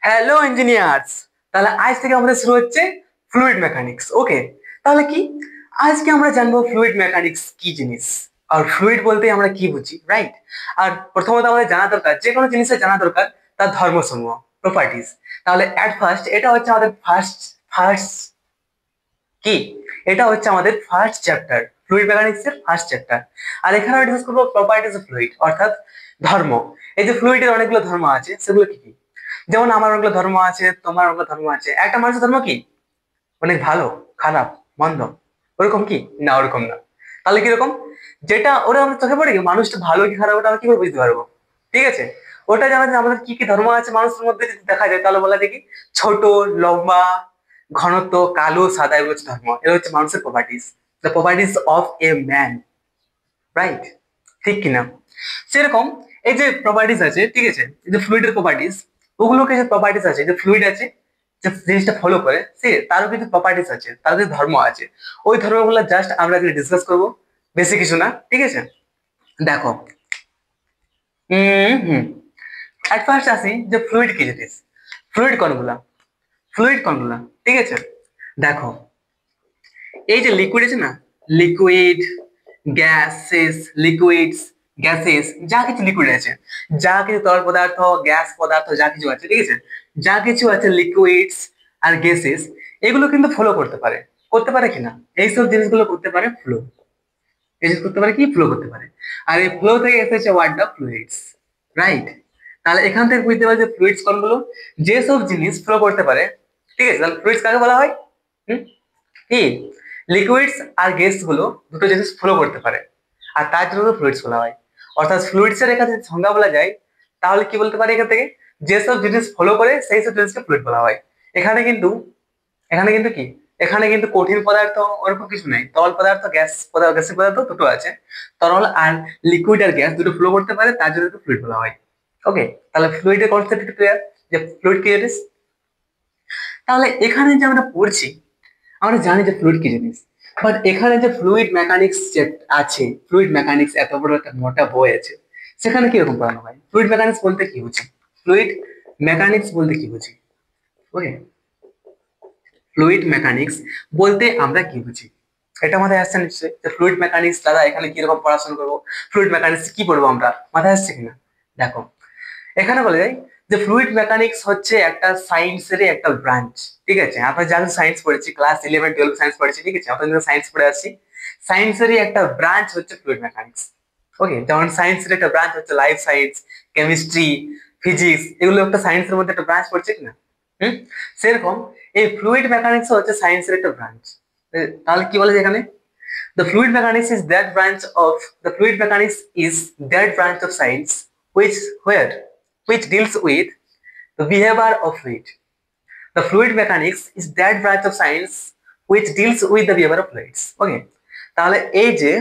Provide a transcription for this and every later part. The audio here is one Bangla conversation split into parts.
Hello engineers. তাহলে আজ থেকে আমাদের শুরু হচ্ছে ফ্লুইড মেকানিক্স। ওকে, তাহলে কি আজকে আমরা জানবো ফ্লুইড মেকানিক্স কি জিনিস আর ফ্লুইড বলতে আমরা কি বুঝি, রাইট? আর প্রথমত আমাদের জানা দরকার, যে কোনো জিনিসের জানা দরকার তার ধর্মসমূহ, প্রপার্টিজ। তাহলে অ্যাট ফার্স্ট এটা হচ্ছে আমাদের ফার্স্ট ফার্স্ট কি এটা হচ্ছে আমাদের ফার্স্ট চ্যাপ্টার, ফ্লুইড মেকানিক্স এর ফার্স্ট চ্যাপ্টার। আর এখানে আমরা ডিসকাস করবো প্রপার্টিজ অফ ফ্লুইড, অর্থাৎ ধর্ম। এই যে ফ্লুইডের অনেকগুলো ধর্ম আছে, সেগুলো কি কি? যেমন আমার অনেকগুলো ধর্ম আছে, তোমার অনেকগুলো ধর্ম আছে। একটা মানুষের ধর্ম কি অনেক ভালো, খারাপ, মন্দ, ওরকম কি না? ওরকম না। তাহলে কিরকম? যেটা ওরা আমাদের চোখে পড়ে কি মানুষটা ভালো কি খারাপ ওটা আমরা কি করে বুঝতে পারবো? ঠিক আছে, ওটা জানা যে আমাদের কি কি ধর্ম আছে মানুষের মধ্যে যদি দেখা যায়, তাহলে বলা যায় কি ছোট, লম্বা, ঘনত্ব, কালো, সাদা, এগুলো হচ্ছে ধর্ম। এগুলো হচ্ছে মানুষের properties, the properties of a man, right? ঠিক কিনা? সেরকম এই যে প্রপার্টিস আছে, ঠিক আছে, এই যে ফ্লুইডের প্রপার্টিস, ওগুলোকে যে প্রপার্টিস আছে, যে ফ্লুইড আছে, যে জিনিসটা ফলো করে সে, তারও কিছু প্রপার্টিস আছে, তার যে ধর্ম আছে, ওই ধর্মগুলো জাস্ট আমরা ডিসকাস করবো, বেশি কিছু না। ঠিক আছে, দেখো। হুম এট ফার্স্ট আসি যে ফ্লুইড কি জিনিস। ফ্লুইড কোনগুলা? ফ্লুইড কোনগুলা, ঠিক আছে, দেখো। এই যে লিকুইড আছে না, লিকুইড, গ্যাসেস, লিকুইডস, গ্যাসেস, যা কিছু লিকুইড আছে, যা কিছু তরল পদার্থ, গ্যাস পদার্থ, যা কিছু আছে, ঠিক আছে, যা কিছু আছে লিকুইডস আর গ্যাসেস, এগুলো কিন্তু ফ্লো করতে পারে। করতে পারে কিনা? এইসব জিনিসগুলো করতে পারে ফ্লো। এই জিনিস করতে পারে কি? ফ্লো করতে পারে। আর এই ফ্লো থেকে এসেছে ওয়ার্ডটা ফ্লুইডস, রাইট? তাহলে এখান থেকে বুঝতে পারছি যে ফ্লুইডস কোনগুলো, যেসব জিনিস ফ্লো করতে পারে। ঠিক আছে, তাহলে ফ্লুইডস কাকে বলা হয়? হুম কি? লিকুইডস আর গ্যাস গুলো দুটো জিনিস ফ্লো করতে পারে, আর তার জন্য ফ্লুইডস বলা হয়। অর্থাৎ ফ্লুইডস এর এখানে সংজ্ঞা বলা যায়, তাহলে কি বলতে পারি এখান থেকে? যেসব জিনিস ফলো করে সেই সব জিনিসকে ফ্লুইড বলা হয়। এখানে কিন্তু এখানে কিন্তু কি এখানে কিন্তু কঠিন পদার্থ ওরকম কিছু নেই, তরল পদার্থ, গ্যাস পদার্থ, গ্যাসের পদার্থ দুটো আছে। তরল আর লিকুইড আর গ্যাস দুটো ফ্লো করতে পারে, তার জন্য ফ্লুইড বলা হয়। ওকে, তাহলে ফ্লুইডের কনসেপ্ট ক্লিয়ার, যে ফ্লুইড কি জিনিস। তাহলে এখানে যে আমরা পড়ছি, আমরা জানি যে ফ্লুইড কি জিনিস, বাট এখানে যে ফ্লুইড মেকানিক্স যে আছে, ফ্লুইড মেকানিক্স এত বড় একটা মোটা বই আছে, সেখানে কিরকম পড়ানো হয়? ফ্লুইড মেকানিক্স বলতে কি বুঝি? ফ্লুইড মেকানিক্স বলতে কি বুঝি? ওকে, ফ্লুইড মেকানিক্স বলতে আমরা কি বুঝি, এটা মাথায় আসছে নিশ্চয়ই, যে ফ্লুইড মেকানিক্স দাদা এখানে কিরকম পড়াশোনা করবো, ফ্লুইড মেকানিক্স কি পড়বো আমরা, মাথায় আসছে কিনা? দেখো, এখানে বলে যায় যে ফ্লুইড মেকানিক্স হচ্ছে একটা সায়েন্সেরই একটা ব্রাঞ্চ। ঠিক আছে, আমরা যারা সায়েন্স পড়েছি, ক্লাস 11 12 সায়েন্স পড়েছি, ঠিক আছে, আমরা সায়েন্স পড়ে আসছি, সায়েন্সেরই একটা ব্রাঞ্চ হচ্ছে ফ্লুইড মেকানিক্স। ওকে, যেমন সায়েন্সের একটা ব্রাঞ্চ হচ্ছে লাইফ সায়েন্স, কেমিস্ট্রি, ফিজিক্স, এগুলো একটা সায়েন্সের মধ্যে একটা ব্রাঞ্চ পড়ছে কিনা? হুম সেরকম এই ফ্লুইড মেকানিক্স হচ্ছে সায়েন্সের একটা ব্রাঞ্চ। তাহলে কি বলে যে এখানে, the fluid mechanics is that branch of the fluid mechanics is that branch of science which where which deals with the behavior of fluid. The fluid mechanics is that branch of science which deals with the behavior of fluids. Okay, তাহলে এই যে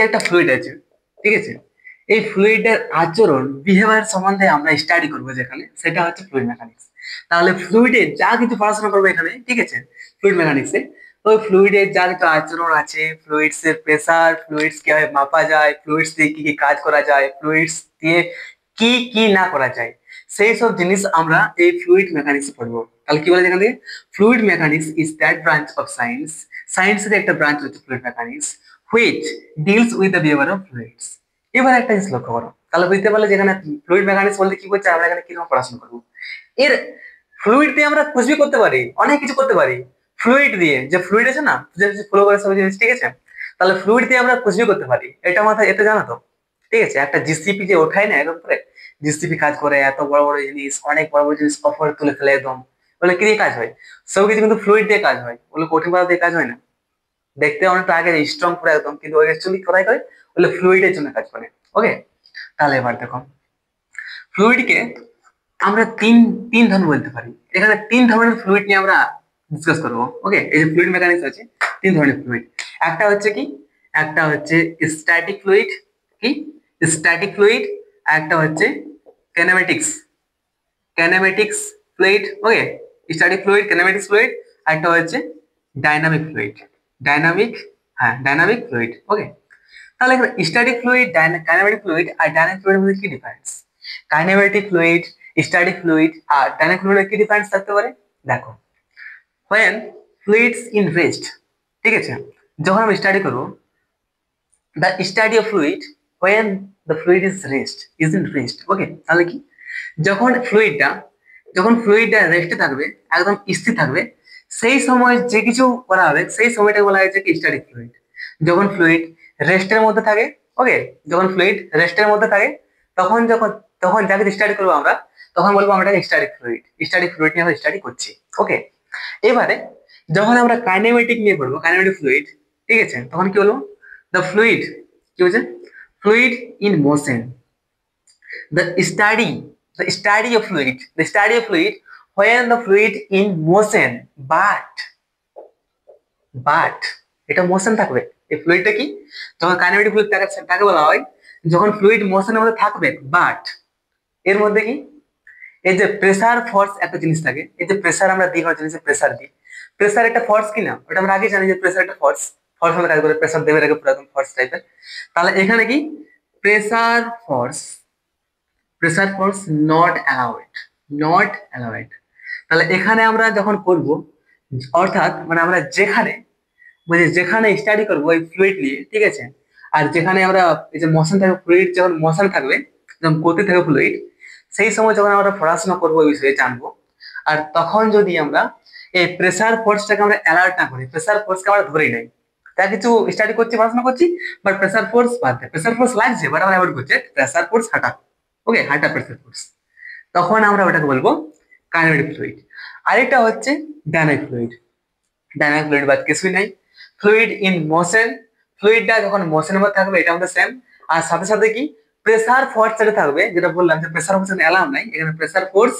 একটা ফ্লুইড আছে, ঠিক আছে, এই ফ্লুইডের আচরণ, বিহেভিয়ার সম্বন্ধে আমরা স্টাডি করবো যেখানে, সেটা হচ্ছে ফ্লুইড মেকানিক্স। তাহলে ফ্লুইডে যা কিছু পড়াশোনা করবো এখানে, ঠিক আছে, ফ্লুইড মেকানিক্সে, ওই ফ্লুইডের যা কিছু আচরণ আছে, ফ্লুইডস এর প্রেসার, ফ্লুইডস কিভাবে মাপা যায়, ফ্লুইডস দিয়ে কি কি কাজ করা যায়, ফ্লুইডস দিয়ে কি কি না করা যায়, সেই সব জিনিস আমরা এই ফ্লুইড মেকানিক্স পড়বো। তাহলে কি বলে এখানে, fluid mechanics is that branch of science, সায়েন্সের একটা ব্রাঞ্চ হচ্ছে fluid mechanics, which deals with the behavior of fluids. এবার একটা জিনিস লক্ষ্য করো, তাহলে বুঝতে পারলে যেখানে ফ্লুইড মেকানিক্স বলতে কি বলছে, আমরা এখানে কিরকম পড়াশোনা করবো। এর ফ্লুইড দিয়ে আমরা কুछ भी করতে পারি, অনেক কিছু করতে পারি ফ্লুইড দিয়ে। যে ফ্লুইড আছে না, যে ফ্লো করে সব জিনিস, ঠিক আছে, তাহলে ফ্লুইড দিয়ে আমরা कुछ भी করতে পারি, এটা মাথায় এতে জানো তো? ঠিক আছে, একটা জিসিপি যে ওঠায় না একদম করে, জিসিপি কাজ করে, এত বড় বড় জিনিস, অনেক বড় বড় জিনিস অফার তুলে ফেলে একদম, বলে কি দিয়ে কাজ হয়? সব কিছু কিন্তু ফ্লুইড দিয়ে কাজ হয়, বলে কঠিন পদার্থ দিয়ে কাজ হয় না। দেখতে অনেকটা আগে স্ট্রং পুরো একদম, কিন্তু ওই অ্যাকচুয়ালি কোথায় করে, বলে ফ্লুইডের জন্য কাজ করে। ওকে, তাহলে এবার দেখো, ফ্লুইডকে আমরা তিন তিন ধরন বলতে পারি। এখানে তিন ধরনের ফ্লুইড নিয়ে আমরা ডিসকাস করবো। ওকে, এই যে ফ্লুইড মেকানিক্স আছে, তিন ধরনের ফ্লুইড। একটা হচ্ছে কি, একটা হচ্ছে স্ট্যাটিক ফ্লুইড, কি স্ট্যাটিক ফ্লুইড, একটা হচ্ছে kinematics, kinematics fluid. Okay, static fluid, kinematics fluid, একটা হচ্ছে ডাইনামিক ফ্লুইড, ডাইনামিক, হ্যাঁ ডাইনামিক ফ্লুইড। ওকে, তাহলে এখানে স্ট্যাটিক ফ্লুইড, কাইনেমেটিক ফ্লুইড আর ডাইনামিক ফ্লুইডের মধ্যে কি difference? Kinematic fluid static fluid আর ডাইনামিক ফ্লুইডের কি ডিফারেন্স থাকতে পারে দেখো। when fluids in rest, ঠিক আছে, যখন আমরা স্টাডি করব the study of fluid when the fluid is rest is in rest, ওকে, তাহলে কি যখন ফ্লুইডটা রেস্টে থাকবে, একদম স্থির থাকবে, সেই সময় যে কিছু করা হবে সেই সময়টা বলা হয়েছে কি স্টাডি ফ্লুইড। যখন ফ্লুইড রেস্টের মধ্যে থাকে, ওকে, যখন ফ্লুইড রেস্টের মধ্যে থাকে তখন যখন তখন যাকে স্টাডি করবো আমরা, তখন বলবো আমরা স্টাডি ফ্লুইড নিয়ে আমরা স্টাডি করছি, ওকে। এবারে যখন আমরা কাইনেমেটিক নিয়ে পড়বো, কাইনেমেটিক ফ্লুইড, ঠিক আছে, তখন কি বলবো দ্য ফ্লুইড, কি বলছে, fluid in motion, the study of fluid when the fluid in motion, but এটা মোশন থাকবে। এই ফ্লুইডটা কি, যখন কাইনেমেটিক ফ্লুইড তাকে বলা হয় যখন ফ্লুইড মোশনের মধ্যে থাকবে, বাট এর মধ্যে কি, এই যে প্রেসার ফোর্স একটা জিনিস থাকে, এই যে প্রেসার আমরা দিই কোনো জিনিসে প্রেসার দিই, প্রেসার একটা ফোর্স কি না, ওটা আমরা আগে জানি যে প্রেসার একটা ফোর্স, আমরা কাজ করে প্রেসার দেবে রাখে পুরো একদম ফোর্স টাইপের। তাহলে এখানে কি প্রেসার ফোর্স নট অ্যালাউড। তাহলে এখানে আমরা যখন করব, অর্থাৎ মানে আমরা যেখানে স্টাডি করবো ওই ফ্লুইড নিয়ে, ঠিক আছে, আর যেখানে আমরা এই যে মোশন থাকবে, ফ্লুইড যখন মোশন থাকবে, যখন গতি থাকবে ফ্লুইড, সেই সময় যখন আমরা পড়াশোনা করবো ওই বিষয়ে জানবো। আর তখন যদি আমরা এই প্রেসার ফোর্সটাকে আমরা অ্যালার্ট না করি, প্রেসার ফোর্সকে আমরা ধরেই নাই, তা কিছু স্টাডি করছি, পড়াশোনা করছি, বাট প্রেসার ফোর্স বাদ দেয়, প্রেসার ফোর্স লাগছে বাট আমরা অ্যাভয়েড করছি, প্রেসার ফোর্স হাঁটা, ওকে, হাঁটা প্রেসার ফোর্স, তখন আমরা ওটাকে বলবো কাইনেমেটিক ফ্লুইড। আরেকটা হচ্ছে ডাইনামিক ফ্লুইড বাদ কিছুই নাই, ফ্লুইড ইন মোশন, ফ্লুইডটা যখন মোশনের মধ্যে থাকবে এটা আমাদের সেম, আর সাথে সাথে কি প্রেসার ফোর্স যেটা থাকবে, যেটা বললাম যে প্রেসার ফোর্স অ্যালাউ নাই, এখানে প্রেসার ফোর্স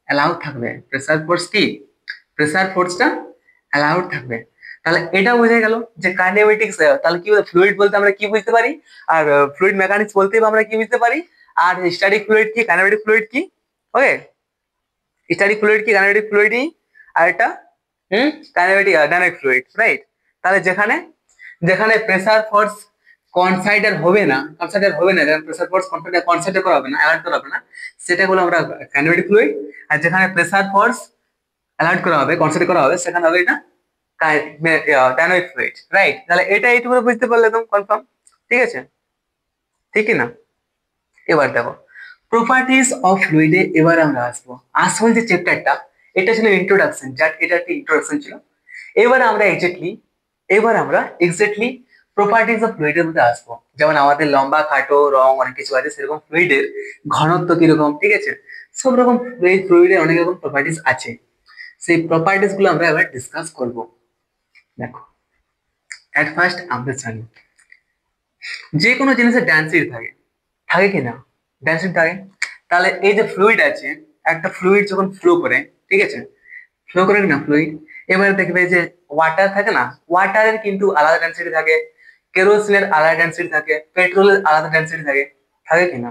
অ্যালাউ থাকবে, প্রেসার ফোর্সটা অ্যালাউড থাকবে। তাহলে এটা বোঝা গেল যে কাইনেমেটিক্স, তাহলে কি ফ্লুইড বলতে আমরা কি বুঝতে পারি, আর ফ্লুইড মেকানিক্স বলতে আমরা কি বুঝতে পারি, আর স্ট্যাটিক ফ্লুইড কি, কাইনেমেটিক ফ্লুইড কি, ওকে, স্ট্যাটিক ফ্লুইড কি, কাইনেমেটিক ফ্লুইডই, আর এটা কাইনেমেটিক ডাইনামিক ফ্লুইড, রাইট। তাহলে যেখানে প্রেসার ফোর্স কনসাইডার হবে না, যেখানে প্রেসার ফোর্স কনসাইডার করা হবে না, অ্যালার্ট করা হবে না, সেটা হলো আমরা কাইনেমেটিক ফ্লুইড। আর যেখানে প্রেসার ফোর্স অ্যালার্ট করা হবে, কনসাইডার করা হবে, সেখানে হবে এটা ডাইনামিক ফ্লুইড, রাইট। তাহলে এটা এইটুকু বুঝতে পারলে একদম কনফার্ম, ঠিক আছে, ঠিক না? এবার দেখো প্রপার্টিজ অফ ফ্লুইডে এবার আমরা আসল যে চ্যাপ্টারটা, এটা ছিল ইন্ট্রোডাকশন, এটা একটা ইন্ট্রোডাকশন ছিল। এবার আমরা এক্স্যাক্টলি প্রপার্টিজ অফ ফ্লুইডের মধ্যে আসবো, যেমন আমাদের লম্বা খাটো রং অনেক কিছু আছে, সেরকম ফ্লুইডের ঘনত্ব কিরকম, ঠিক আছে, সব রকম ফ্লুইডের অনেক রকম প্রপার্টিজ আছে, সেই প্রপার্টিজ গুলো আমরা এবার ডিসকাস করব। দেখো এট ফার্স্ট আমরা জানি যে কোনো জিনিসের ডেনসিটি থাকে কি না, ডেনসিটি থাকে। তাহলে এই যে ফ্লুইড আছে, একটা ফ্লুইড যখন ফ্লো করে, ঠিক আছে, ফ্লো করে না ফ্লুইড, এবারে দেখবে যে ওয়াটার থাকে না, ওয়াটারের কিন্তু আলাদা ডেনসিটি থাকে, কেরোসিনের আলাদা ডেনসিটি থাকে, পেট্রোলের আলাদা ডেনসিটি থাকে কিনা,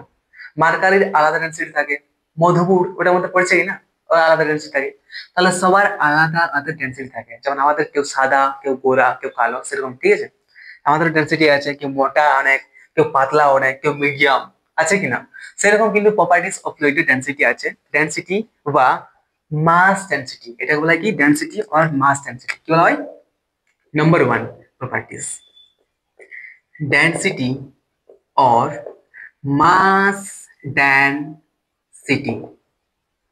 মার্কারির আলাদা ডেনসিটি থাকে, মধুপুর ওটার মধ্যে পড়ছে কিনা, ওর আলাদা ডেনসিটি থাকে। তাহলে সবার আলাদা আলাদা ডেনসিটি থাকে, যেমন আমাদের কেউ সাদা, কেউ গোরা, কেউ কালো, সেরকম, ঠিক আছে, আমাদের ডেনসিটি আছে, কেউ মোটা অনেক, কেউ পাতলা অনেক, কেউ মিডিয়াম, আছে কিনা, সেরকম কিন্তু প্রপার্টিস অফ ফ্লুইডের ডেনসিটি আছে, ডেনসিটি বা মাস ডেনসিটি, এটা বলা হয় কি ডেনসিটি আর মাস ডেনসিটি, কি বলা হয়, নাম্বার 1 প্রপার্টিস डेंसिटी और मास डेंसिटी।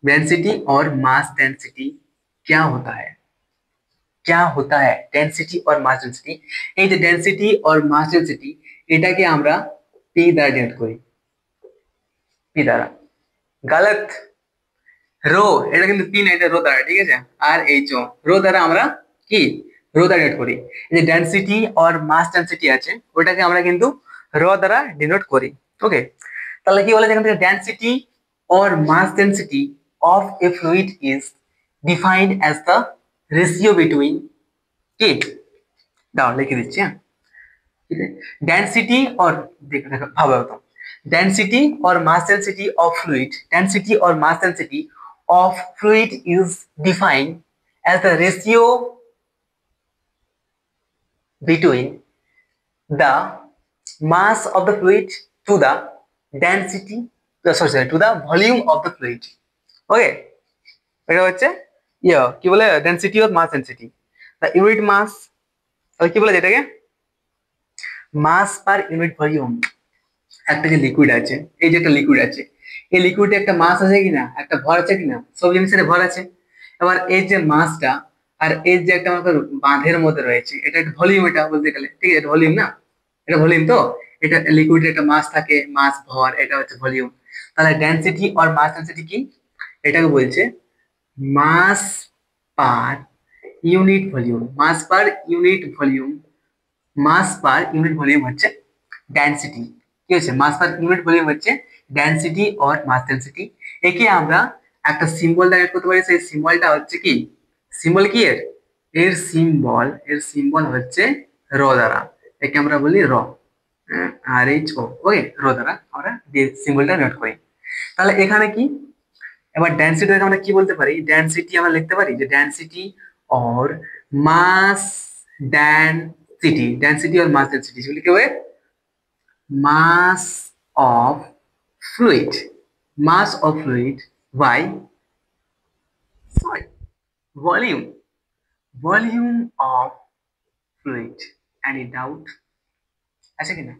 डेंसिटी और मास डेंसिटी क्या होता है डेंसिटी और मास डेंसिटी। এই যে ডেনসিটি আর মাস ডেনসিটি, এটাকে আমরা পি দ্বারা ডিনোট করি, পি দ্বারা, গলত, রো, এটা কিন্তু পি না, এটা রো দ্বারা, ঠিক আছে, আর এইচ ও, রো দ্বারা আমরা কি রো দ্বারা ডিনোট করি। এই যে ডেনসিটি আর মাস ডেনসিটি আছে, ওটাকে আমরা কিন্তু রো দ্বারা ডিনোট করি, ওকে। তাহলে কি বলে যেখান থেকে density or mass density of a fluid is defined as the ratio between কি, দাও লিখে দিচ্ছি, হ্যাঁ, ডেনসিটি और দেখো ভালো হতো, density or mass density of fluid is defined as the ratio between the mass of the fluid to the density, to the volume of the fluid, ওকে, এটা হচ্ছে কি বলে density of mass density, the unit mass, কি বলে যেটাকে মাস পার ইউনিট ভলিউম। একটা যে লিকুইড আছে, এই যে একটা লিকুইড আছে, এই লিকুইডে একটা মাস আছে কিনা, একটা ভর আছে কিনা, সব জিনিসের ভর আছে। এবার এই যে মাসটা আর এই যে একটা আমাদের বাঁধের মধ্যে রয়েছে, এটা একটা ভলিউম, এটা বলতে গেলে ঠিক আছে, এটা ভলিউম না, এটা ভলিউম তো। এটা লিকুইডের একটা মাস থাকে, মাস ভর, এটা হচ্ছে ভলিউম। তাহলে ডেনসিটি আর মাস ডেনসিটি কি, এটাকে বলছে মাস পার ইউনিট ভলিউম। মাস পার ইউনিট ভলিউম, মাস পার ইউনিট ভলিউম হচ্ছে ডেনসিটি। কি হচ্ছে মাস পার ইউনিট ভলিউম হচ্ছে ডেনসিটি অর মাস ডেনসিটি। একে আমরা একটা সিম্বল দ্বারা করতে পারি, সেই সিম্বলটা হচ্ছে কি, সিম্বল কি এর, এর সিম্বল হচ্ছে র দ্বারা। একে আমরা বলি র, R H O, ওকে, র দ্বারা আমরা সিম্বলটা নোট করি। তাহলে এখানে কি, এবার ডেনসিটিটাকে আমরা কি বলতে পারি, ডেনসিটি আমরা লিখতে পারি যে density or mass density or mass density, সেগুলি কি হবে mass of fluid, mass of fluid by, sorry, volume, volume of fluid. Any doubt আছে কিনা,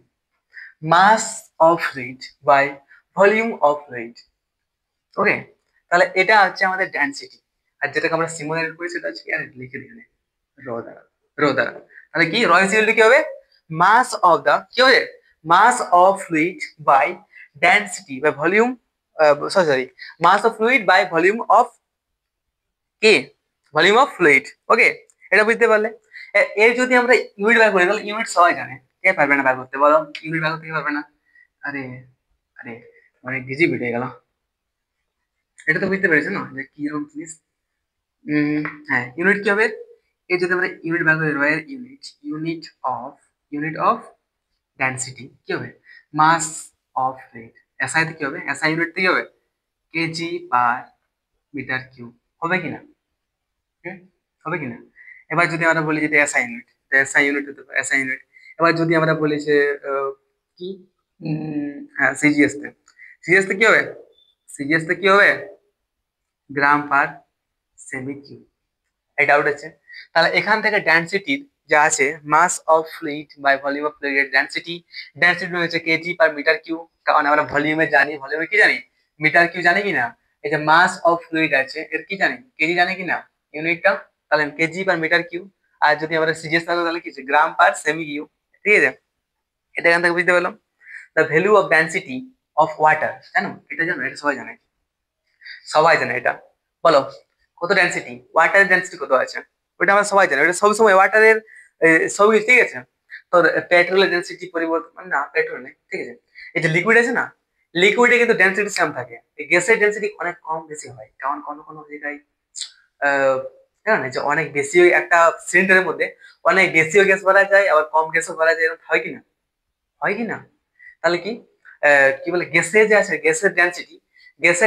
mass of fluid by volume of fluid, ওকে। তাহলে এটা হচ্ছে আমাদের ডেনসিটি, আর যেটাকে আমরা সিমুলেট করি সেটা হচ্ছে কি, আর লিখে দিই রো দ্বারা, রো দ্বারা। তাহলে কি র ইজ ইকুয়াল টু কি হবে, মাস অফ দা, কি হবে, mass of fluid by density by volume, sorry, mass of fluid by volume of কি, ভলিউম অফ ফ্লুইড, ওকে। এটা বুঝতে পারলে। এর যদি আমরা ইউনিট বার করি, তাহলে ইউনিট সবাই জানে, কে পারবে না বার করতে বলো, ইউনিট বার করতে কে পারবে না। আরে আরে অনেক বিজি হয়ে গেল। এটা তো বুঝতে পেরেছো না যে কি রকম জিনিস। হ্যাঁ, ইউনিট কি হবে, এই যদি আমরা ইউনিট বার করি, রয়ের ইউনিট, ইউনিট অফ ডেনসিটি কি হবে, মাস অফ ফ্লুইড। এসআই তে কি হবে, এসআই ইউনিট কি হবে, কেজি পার মিটার কিউব, হবে কিনা, হবে কিনা। এবার যদি আমরা বলি যে এসআই ইউনিট, এসআই ইউনিট হতে পারে, এসআই ইউনিট। এবার যদি আমরা বলি যে কি, হ্যাঁ সিজিএস তে কি হবে, সিজিএস তে কি হবে, গ্রাম পার সেমি কিউব। এই ডাউট আছে। তাহলে এখান থেকে ডেনসিটির যা আছে, mass of fluid by volume of fluid density, density হচ্ছে কেজি পার মিটার কিউ, কারণ আমরা ভলিউমে জানি, ভলিউমে কি জানি, মিটার কিউ জানি কিনা। এই যে মাস অফ ফ্লুইড আছে, এর কি জানি, কেজি জানি কিনা ইউনিটটা, তাহলে কেজি পার মিটার কিউ। আর যদি আমরা সিজিএস থাকতো তাহলে কি আছে, গ্রাম পার সেমি কিউ, ঠিক আছে। এটা এখান থেকে বুঝতে পেলাম। The value of density of water, জানো এটা, জানো এটা সবাই জানে, সবাই জানে এটা, বলো কত ডেনসিটি, ওয়াটারের ডেনসিটি কত আছে, ওটা আমরা সবাই জানি, ওটা সবসময় ওয়াটারের সবই, ঠিক আছে। তো পেট্রোলের ডেনসিটি পরিবর্তন, মানে না পেট্রোল নেই, ঠিক আছে। এই যে লিকুইড আছে না, লিকুইডে কিন্তু ডেনসিটি সেম থাকে, গ্যাসের ডেনসিটি অনেক কম বেশি হয়, কারণ কোনো কোনো জায়গায় জানো না যে অনেক বেশি একটা সিলিন্ডারের মধ্যে অনেক বেশিও গ্যাস ভরা যায়, আবার কম গ্যাসও ভরা যায়, এরকম হয় কিনা, হয় কিনা। তাহলে কি কি বলে, গ্যাসের যে আছে, গ্যাসের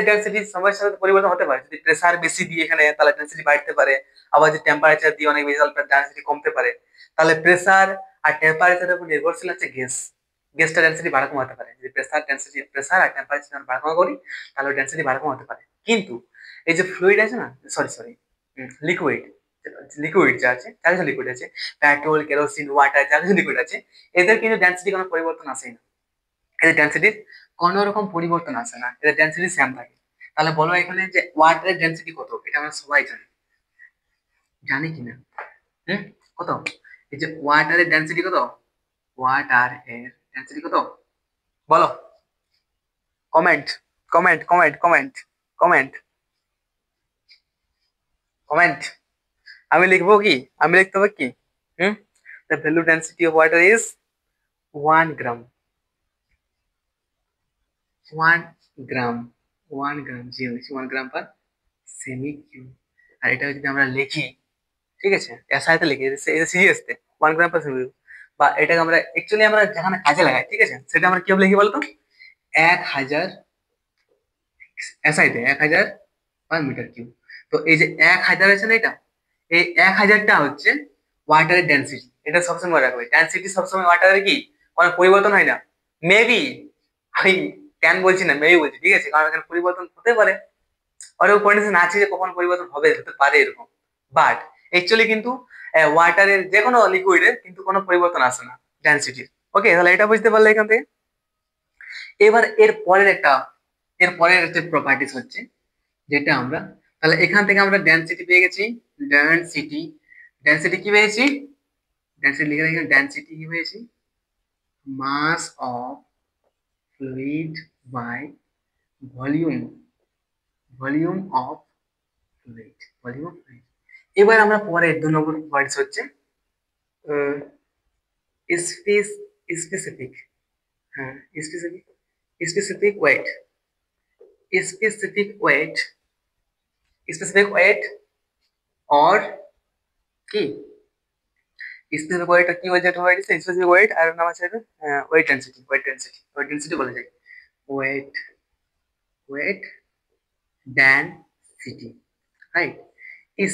ডেনসিটি সময়ের সাথে পরিবর্তন হতে পারে, যদি প্রেসার বেশি দিই এখানে তাহলে ডেনসিটি বাড়তে পারে, আবার যদি টেম্পারেচার দিয়ে অনেক বেশি তাহলে ডেনসিটি কমতে পারে। তাহলে প্রেসার আর টেম্পারেচারের উপর নির্ভরশীল হচ্ছে গ্যাসটা ডেনসিটি বাড়া কমাতে পারে, যদি প্রেসার আর টেম্পারেচার বাড়া কমা করি তাহলে ডেনসিটি বাড়া কমাতে পারে। কিন্তু এই যে ফ্লুইড আছে না, সরি লিকুইড, লিকুইড যা আছে, যা কিছু লিকুইড আছে, পেট্রোল কেরোসিন ওয়াটার যা কিছু লিকুইড আছে, এদের কিন্তু ডেনসিটি কোনো পরিবর্তন আসে না, এদের ডেনসিটির কোনো রকম পরিবর্তন আসে না, এদের ডেনসিটি সেম থাকে। তাহলে বলো এখানে যে ওয়াটারের ডেনসিটি কত, এটা আমরা সবাই জানি, জানি কিনা, হুম, কত, এই যে ওয়াটারের ডেনসিটি কত, ওয়াটার এর ডেনসিটি কত, বলো, কমেন্ট, কমেন্ট, কমেন্ট, কমেন্ট। আমি লিখবো কি, আমি লিখতে হবে কি, the value density of water is 1 gram, 1 gram, 1 gram, G 1 gram per semi cube. আর এটা যদি আমরা লিখি, ঠিক আছে, এসআইতে লিখি, সিরিয়াস তে 1 গ্রাম পার সেমি, বা এটাকে আমরা অ্যাকচুয়ালি আমরা যেখানে কাজে লাগাই, ঠিক আছে, সেটা আমরা কিভাবে লিখি বলতো, 1000, এসআইতে 1000 পার মিটার কিউব। তো এই যে 1000 আছে না, এটা এই 1000টা হচ্ছে ওয়াটারের ডেনসিটি, এটা সবসময় মনে রাখবে, ডেনসিটি সবসময় ওয়াটারের কি কোনো পরিবর্তন হয় না, মেবি, আমি কেন বলছি না, মেবি বলছি, ঠিক আছে, কারণ এখানে পরিবর্তন হতে পারে, ওরকম কন্ডিশন আছে যে কখন পরিবর্তন হবে, হতে পারে এরকম, বাট অ্যাকচুয়ালি কিন্তু ওয়াটারের যে কোনো লিকুইডের কিন্তু কোনো পরিবর্তন আসে না ডেনসিটির। ওকে, তাহলে এটা বুঝতে পারলে এখান থেকে। এবার এর পরের একটা প্রপার্টিস হচ্ছে যেটা আমরা, তাহলে এখান থেকে আমরা ডেনসিটি পেয়ে গেছি। ডেনসিটি ডেনসিটি কি পেয়েছি? ডেনসিটি লিখে রাখি, ডেনসিটি কি পেয়েছি? Mass of fluid by volume, volume of fluid, volume of fluid. এবার আমরা পরে 2 নম্বর ওয়ার্ডস হচ্ছে স্পেসিফিক, হ্যাঁ specific, specific weight, specific weight, specific weight or কি স্পেসিফিক ওয়েট কি বলছে, একটা ওয়ার্ড আছে স্পেসিফিক ওয়েট, আর নাম আছে ওয়েট ডেনসিটি, ওয়েট ডেনসিটি বলা যায়, weight, weight density, right.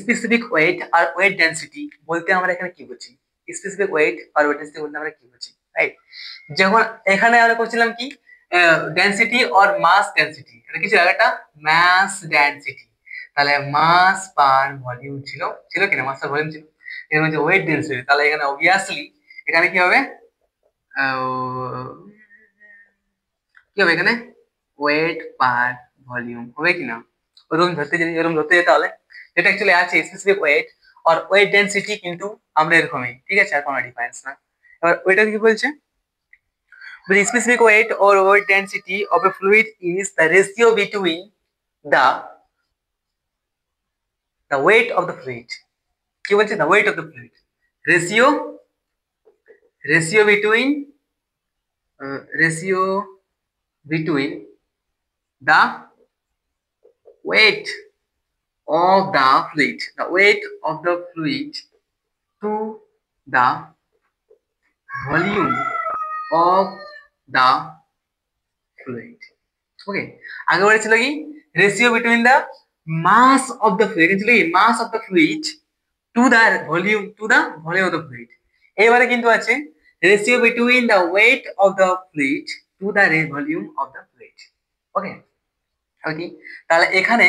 Specific weight আর ওয়েট ডেনসিটি বলতে আমরা এখানে কি বুঝি? স্পেসিফিক ওয়েট আর ওয়েট ডেনসিটি বলতে আমরা কি বুঝি, রাইট? যখন এখানে আমরা করছিলাম কি ডেনসিটি অর মাস ডেনসিটি, এটা কি ছিল? একটা মাস ডেনসিটি, তাহলে মাস পার ভলিউম ছিল, ছিল কিনা? মাস পার ভলিউম ছিল। এর মধ্যে ওয়েট ডেনসিটি, তাহলে এখানে অবভিয়াসলি এখানে কি হবে? কি হবে এখানে? ওয়েট পার ভলিউম হবে কিনা? ওরকম ধরতে যদি এরকম ধরতে যেতে হলে যেটা অ্যাকচুয়ালি আছে স্পেসিফিক ওয়েট আর ওয়েট ডেনসিটি, কিন্তু আমরা এরকমই, ঠিক আছে, আর কোনো ডিফারেন্স না। এবার ওইটা কি বলছে? The specific weight or weight density of a fluid is the ratio between the weight of the fluid. কি বলছে? The weight of the fluid. Ratio between ratio between the weight of the fluid, the weight of the fluid to the volume of the fluid. Okay, আগে বলেছিল কি ratio between the mass of the fluid, কিন্তু এই mass of the fluid to the volume, of the fluid. এবারে কিন্তু আছে ratio between the weight of the fluid to the volume of the fluid. Okay, okay, তাহলে এখানে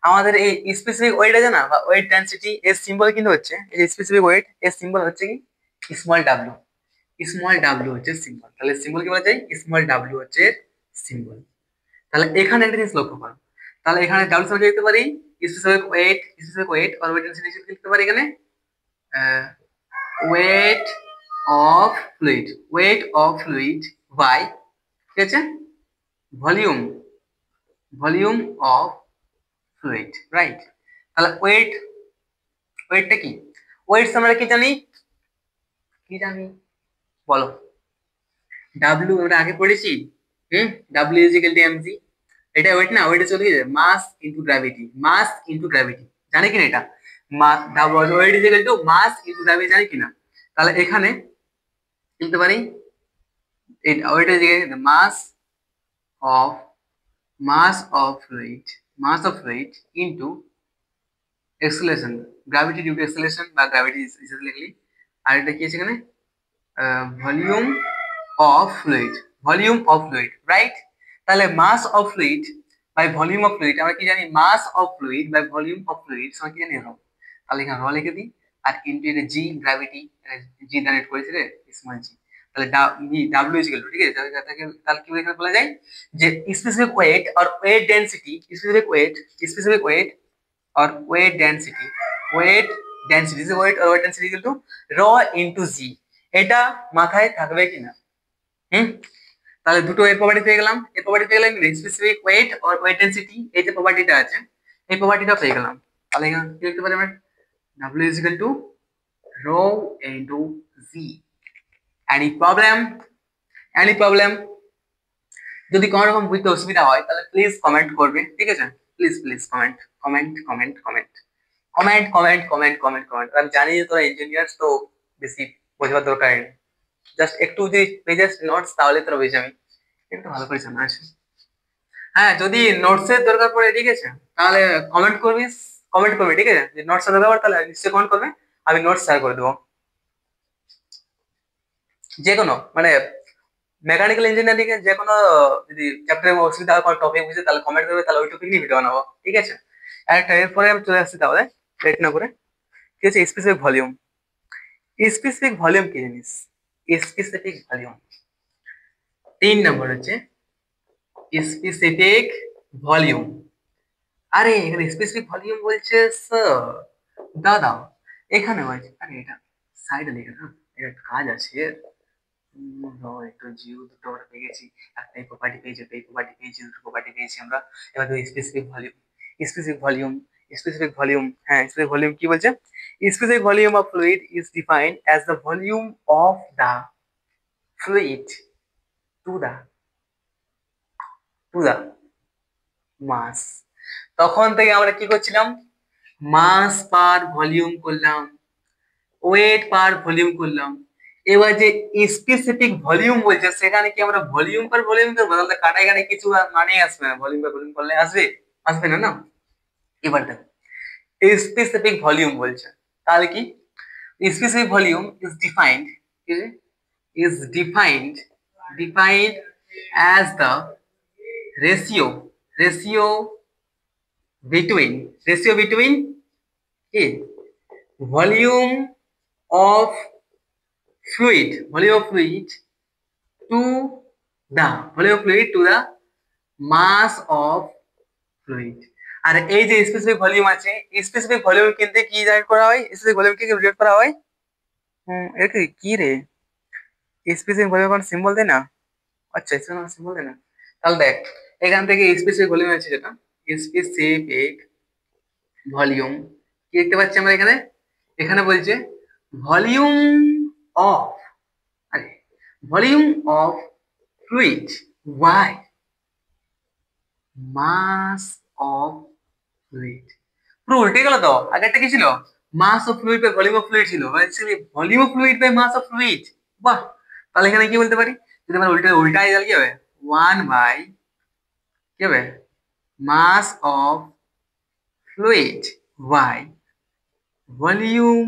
আমাদের এই স্পেসিফিক ওয়েট আছে না, বা ওয়েট ডেনসিটি, এর সিম্বল কিন্তু হচ্ছে এই স্পেসিফিক ওয়েট, এর সিম্বল হচ্ছে কি স্মল ডাব্লিউ, স্মল ডাব্লিউ হচ্ছে সিম্বল। তাহলে সিম্বল কি বলা যায়? স্মল ডাব্লিউ হচ্ছে সিম্বল। তাহলে এখানে একটা জিনিস লক্ষ্য করো, তাহলে এখানে ডাব্লিউ সমান লিখতে পারি স্পেসিফিক ওয়েট আর ওয়েট ডেনসিটি লিখতে পারি এখানে ওয়েট অফ ফ্লুইড, বাই ঠিক আছে ভলিউম, অফ ফ্লুইড, রাইট। তাহলে ওয়েটটা কি? ওয়েটস আমরা কি জানি, বলো? ডাব্লিউ আমরা আগে পড়েছি, W is equal to mg. এটা ওয়েট না, ওয়েট চলে গেছে মাস ইনটু গ্র্যাভিটি, জানি কিনা এটা? Weight is equal to mass into gravity, জানি কিনা? তাহলে এখানে লিখতে পারি weight is equal to mass of fluid into acceleration, gravity due to acceleration বা গ্র্যাভিটি হিসেবে লিখলি। আর এটা কি আছে এখানে? Volume of fluid, right. তাহলে mass of fluid by volume of fluid, আমরা কি জানি? Mass of fluid by volume of fluid সমান কি জানি? রো। তাহলে এখানে রো লিখে দিই, আর ইনটু এটা জি, গ্র্যাভিটি, জি দ্বারা করেছে রে, স্মল জি। তাহলে ডাব্লিউ ইজ ইকুয়াল টু, ঠিক আছে, তাহলে কি এখানে বলা যায় যে স্পেসিফিক ওয়েট আর weight density, specific weight or weight density is weight or weight density equal to rho into g, এটা মাথায় থাকবে কিনা? তাহলে দুটো এর প্রপার্টি পেয়ে গেলাম, specific weight or weight density, এই যে প্রপার্টিটা আছে এই প্রপার্টিটা পেয়ে গেলাম। তাহলে এখানে কি লিখতে পারি আমরা? w is equal to rho into g। any problem যদি কোনো রকম বুঝতে অসুবিধা হয় তাহলে প্লিজ কমেন্ট করবে, ঠিক আছে? Please comment. আমি জানি যে তোরা ইঞ্জিনিয়ার, তো বেশি বোঝার দরকার নেই, জাস্ট একটু যদি পেজেস নোটস তাহলে তোরা বুঝে যাবি, কিন্তু ভালো করে জানা আছে। হ্যাঁ, যদি নোটস এর দরকার পড়ে, ঠিক আছে, তাহলে কমেন্ট করবি, ঠিক আছে? যে নোটস এর দরকার তাহলে নিশ্চয়ই কমেন্ট করবে, আমি নোটস শেয়ার করে দেবো। যে কোনো মানে মেকানিক্যাল ইঞ্জিনিয়ারিং এর যে কোনো যদি চ্যাপ্টারে অসুবিধা হয় কোনো টপিক বুঝে তাহলে কমেন্ট করবে, তাহলে ওই টপিক নিয়ে ভিডিও বানাবো, ঠিক আছে? আরেকটা এরপরে আমি চলে আসছি তাহলে লেট না করে, ঠিক আছে? Specific volume. স্পেসিফিক ভলিউম কি জিনিস? স্পেসিফিক ভলিউম 3 নম্বর হচ্ছে স্পেসিফিক ভলিউম। আরে এখানে স্পেসিফিক ভলিউম বলছে স্যার, দাদা এখানে বলছে, আরে এটা সাইডে লিখে না, এটা কাজ আছে। একটু জিও দুটো আমরা পেয়ে গেছি, একটাই প্রপার্টি পেয়েছি, এই প্রপার্টি পেয়েছি, দুটো প্রপার্টি পেয়েছি আমরা। এবার তো specific volume, specific volume, specific volume, হ্যাঁ স্পেসিফিক ভলিউম কি বলছে? Specific volume of fluid is defined as the volume of the fluid to the to the mass. তখন থেকে আমরা কি করছিলাম? মাস পার ভলিউম করলাম, ওয়েট পার ভলিউম করলাম। এবার যে স্পেসিফিক ভলিউম বলছে সেখানে কি আমরা ভলিউম পার ভলিউম করবো? তাহলে কাটা এখানে কিছু মানে আসবে না, ভলিউম পার ভলিউম করলে আসবে? আসবে না না। এবার দেখো স্পেসিফিক ভলিউম বলছে, তাহলে কি? Specific volume is defined, is defined as the ratio between a volume of fluid to the mass of fluid। আর এই যে স্পেসিফিক ভলিউম আছে, স্পেসিফিক ভলিউম কিন্তু কি জারি করা হয়? স্পেসিফিক ভলিউম কি রিলেট করা হয়? এর কি রে, স্পেসিফিক ভলিউম কোন সিম্বল দেয় না? আচ্ছা স্পেসিফিক সিম্বল দেয় না, তাহলে দেখ এখান থেকে স্পেসিফিক ভলিউম আছে যেটা স্পেসিফিক ভলিউম, কি দেখতে পাচ্ছি আমরা এখানে? এখানে বলছে ভলিউম অফ, আরে volume of fluid by mass of fluid. পুরো উল্টে গেল তো, আগেরটা কি ছিল? Mass of fluid by volume of fluid ছিল, volume of fluid by mass of fluid. বাহ, তাহলে এখানে কি বলতে পারি? যদি আমরা উল্টাই তাহলে কি হবে? 1 বাই কি হবে? Mass of fluid by volume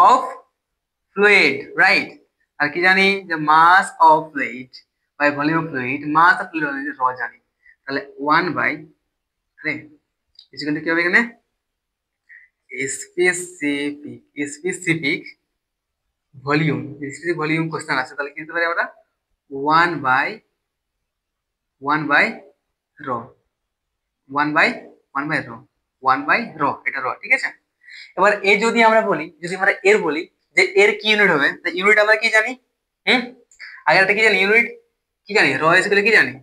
of fluid, right? আর কি জানি যে mass of fluid by volume of fluid, mass of fluid র জানি, তাহলে 1 বাই, আরে কিন্তু কি হবে এখানে? Specific volume, specific volume question আছে, তাহলে কি দিতে পারি আমরা? 1 বাই র, 1 বাই র, এটা র, ঠিক আছে? এবার এ যদি আমরা বলি, যদি আমরা এর বলি যে এর কি ইউনিট হবে, তা ইউনিট আমরা কি জানি? হুম, আগে একটা কি জানি? ইউনিট কি জানি? র এস কি জানি?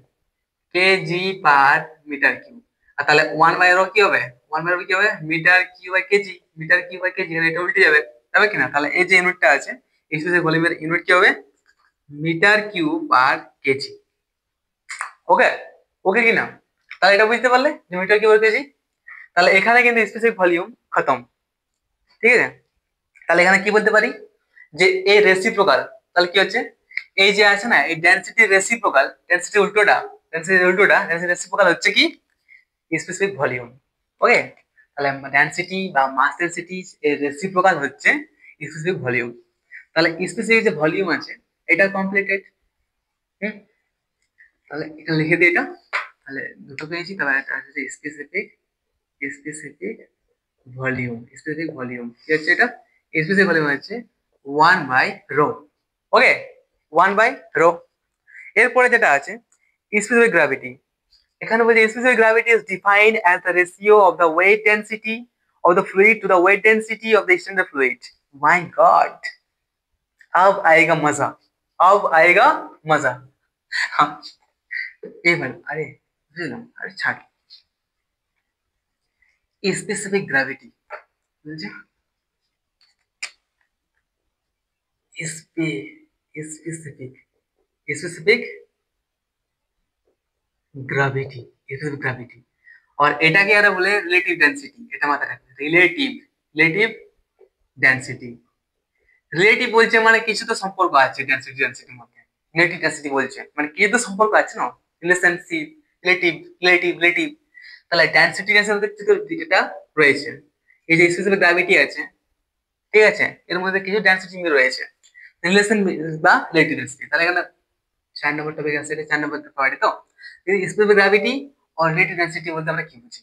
Kg per metre cube. আর তাহলে 1 বাই র কি হবে? 1 বাই র কি হবে? Metre cube by kg, metre cube by kg, এটা উল্টে যাবে, যাবে কিনা? তাহলে এই যে ইউনিটটা আছে স্পেসিফিক ভলিউমের ইউনিট কি হবে? Metre cube per kg. Okay, okay কিনা? তাহলে এটা বুঝতে পারলে যে মিটার কিউব পার কেজি। তাহলে এখানে কিন্তু স্পেসিফিক ভলিউম খতম, ঠিক আছে? তাহলে এখানে কি বলতে পারি? যে এই রেসিপ্রোকাল, তাহলে কি হচ্ছে? এই যে আছে না এই ডেনসিটি রেসিপ্রোকাল, ডেনসিটি রেসিপ্রোকাল হচ্ছে কি? Specific volume. ওকে, তাহলে ডেনসিটি বা মাস ডেনসিটি এর রেসিপ্রোকাল হচ্ছে স্পেসিফিক ভলিউম। তাহলে স্পেসিফিক যে ভলিউম আছে এটা কমপ্লিটেড। হুম, তাহলে এখানে লিখে দিই এটা, তাহলে দুটো পেয়েছি। তাহলে এটা হচ্ছে specific specific volume, specific volume কি হচ্ছে? এটা স্পেসিফিক ভলিউম হচ্ছে 1 by rho. Okay, 1 by rho. এরপরে যেটা আছে স্পেসিফিক গ্র্যাভিটি। এখানে বলছে specific gravity is defined as the ratio of the weight density of the fluid to the weight density of the extended fluid। My God, अब आएगा मजा, अब आएगा मजा। हाँ, এবার আরে বুঝলাম, আরে ছাড়। স্পেসিফিক গ্র্যাভিটি বুঝছে? Specific specific gravity, specific gravity. और এটা কি আর বলে রিলেটিভ ডেনসিটি, এটা মাথায় রাখবে, রিলেটিভ ডেনসিটি। রিলেটিভ বলছে মানে কিছু তো সম্পর্ক আছে ডেনসিটি ডেনসিটির মধ্যে। রিলেটিভ ডেনসিটি বলছে মানে কি তো সম্পর্ক আছে না, রিলেশনশিপ, রিলেটিভ রিলেটিভ রিলেটিভ। তাহলে ডেনসিটি ডেনসিটি যেটা রয়েছে, এই যে স্পেসিফিক গ্র্যাভিটি আছে, ঠিক আছে, এর মধ্যে কিছু ডেনসিটি রয়েছে, রিলেশন বা রিলেটিভ ডেনসিটি। তাহলে এখানে 4 নম্বর টপিক আছে, এটা 4 নম্বর পার্টে। তো স্পেসিফিক গ্র্যাভিটি আর রিলেটিভ ডেনসিটি বলতে আমরা কি বুঝি?